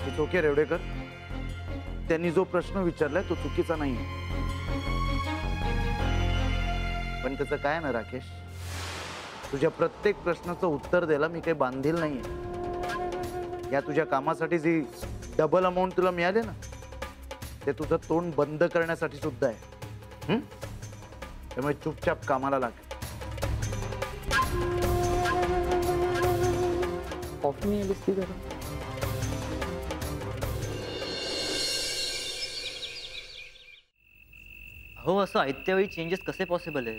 It's okay Revdekar, त्यांनी जो प्रश्न विचारलाय तो चुकीचा नाही, पण त्याचं काय ना राकेश, तुझ्या प्रत्येक प्रश्नाचं उत्तर द्यायला मी काही बांधील नाहीये। या तुझ्या कामासाठी जी डबल अमाऊंट तुला मिळाले ना, ते तुझं तोंड बंद करण्यासाठी सुद्धा आहे। त्यामुळे चुपचाप कामाला लाग। कॉफी मी आलीस ती जरा। हो, असं आयत्यावेळी चेंजेस कसे पॉसिबल आहे?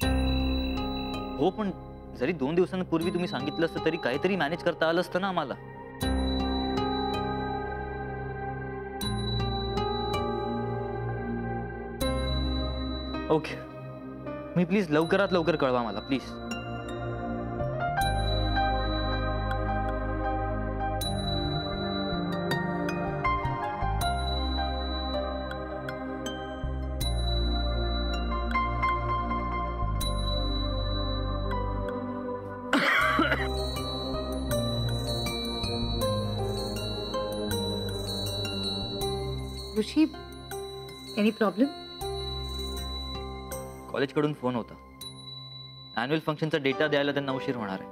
हो, पण जरी 2 दिवसांपूर्वी तुम्ही सांगितलं असतं तरी काहीतरी मॅनेज करता आलं असतं ना आम्हाला। ओके, मी प्लीज लवकरात लवकर कळवा मला प्लीज। Rishi, any problem? कॉलेजकडून फोन होता, ॲन्युअल फंक्शनचा डेटा द्यायला त्यांना उशीर होणार आहे,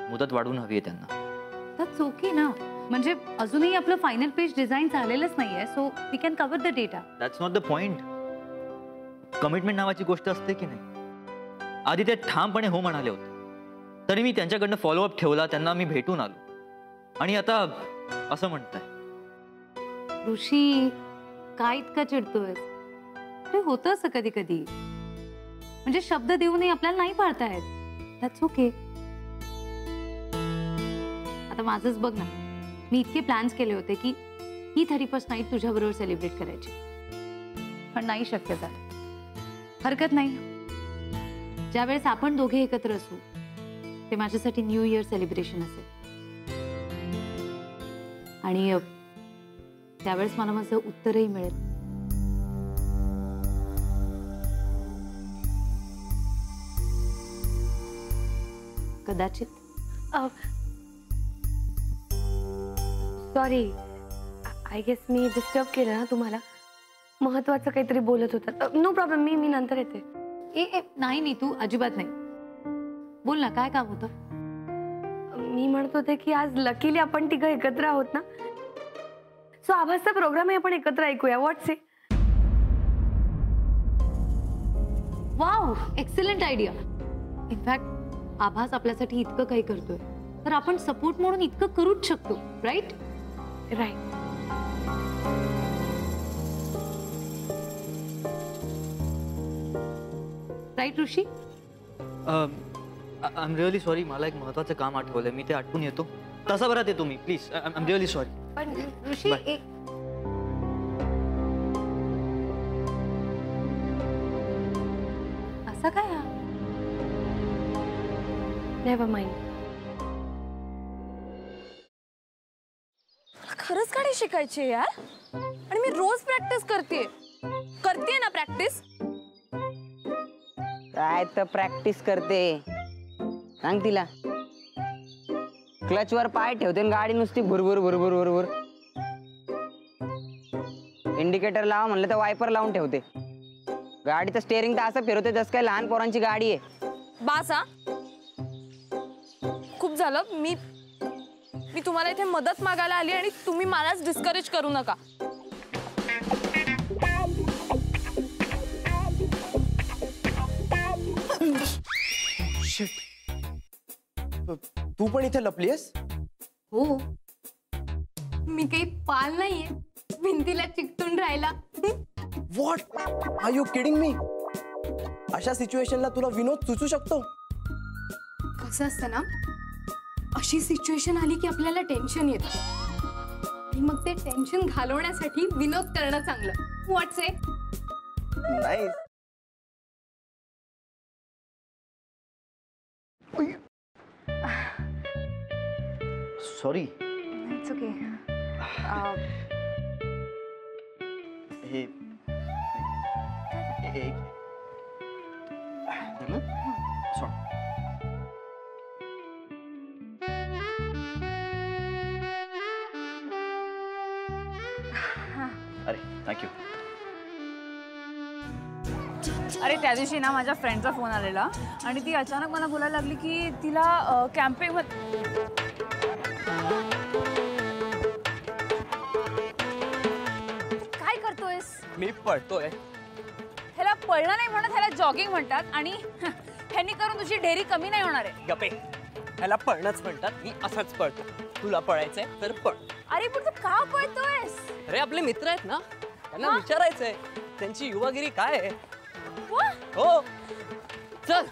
मुदत वाढवून हवी आहे त्यांना। दॅट्स ओके ना, म्हणजे अजूनही आपलं फायनल पेज डिझाईन झालेलंच नाहीये, so we can cover the data. That's not the point. Commitment नावाची गोष्ट असते की नाही? आधी ते ठामपणे हो म्हणाले होते, तरी मी त्यांच्याकडनं फॉलोअप ठेवला, त्यांना मी भेटून आलो, आणि आता असं म्हणताय। ऋषी, काय इतका चिडतोयस? ते होतं असं कधी कधी, म्हणजे शब्द देऊनही आपल्याला नाही पाळतायत। That's okay. आता माझंच बघ ना, मी इतके प्लॅन्स केले होते की ही 31st नाईट तुझ्याबरोबर सेलिब्रेट करायची, पण नाही शक्य झालं। हरकत नाही, ज्यावेळेस आपण दोघे एकत्र असू ते माझ्यासाठी न्यू इयर सेलिब्रेशन असेल, आणि त्यावेळेस मला माझं उत्तरही मिळेल। कदाचित। सॉरी, आय गेस मी डिस्टर्ब केलं ना तुम्हाला, महत्वाचं काहीतरी बोलत होता। नो प्रॉब्लेम, मी नंतर येते। ए नाही नाही, तू अजिबात नाही, बोल ना, काय काम होतं? मी म्हणत होते की आज लकीली आपण तिघं एकत्र आहोत ना, सो आभासचा प्रोग्राम आहे, आपण एकत्र ऐकूया। What's it? Wow, excellent idea. In fact Abhas आपल्यासाठी इतकं काही करतोय, तर आपण सपोर्ट म्हणून इतकं करूच शकतो, right? Right. Right Rishi? I am really sorry, मला एक महत्त्वाचं काम आठवलंय, मी ते आठवून येतो, तासाभरात येतो मी, please. I am really sorry. पण ऋषी, असं काय? Never mind. खरंच गाडी शिकायची यार, आणि मी रोज प्रॅक्टिस करते ना प्रॅक्टिस। काय तर प्रॅक्टिस करते, सांग तिला। क्लच वर पाय ठेवते आणि गाडी नुसती भुरभुर भुरभुर भुरभुर। इंडिकेटर लावा म्हणलं तर वायपर लावून ठेवते। गाडीचं स्टेअरिंग तर असं फिरवते जसं काय लहान पोरांची गाडी आहे। बास हा, खूप झालं। मी तुम्हाला इथे मदत मागायला आली आणि तुम्ही मलाच डिस्करेज करू नका। तू पण इथे लपलीयस? हो, मी काही पाल नाहीये भिंतीला चिकटून राहिला। What are you kidding me? अशा सिच्युएशनला तुला विनोद सुचू शकतो? कसं असतं ना, अशी सिच्युएशन आली की आपल्याला टेन्शन येतं, आणि मग ते टेन्शन घालवण्यासाठी विनोद करणं चांगलं। व्हॉट्स इट? नाही, सॉरी। It's okay. हे थँक्यू. अरे त्या दिवशी ना माझ्या फ्रेंडचा फोन आलेला आणि ती अचानक मला बोलायला लागली की तिला कॅम्पिंग काय करतोयस? मी पळतोय. ह्याला पळणं नाही म्हणत, ह्याला जॉगिंग म्हणतात. आणि ह्यांनी करून तुझी ढेरी कमी नाही होणार आहे. गपे, ह्याला पळणंच म्हणतात. मी असंच पळतो. तुला पळायचंय तर पळ. अरे पण तू का पळतोयस? अरे आपले मित्र आहेत ना, त्यांना विचारायचंय त्यांची युवागिरी काय आहे. वा, हो चल.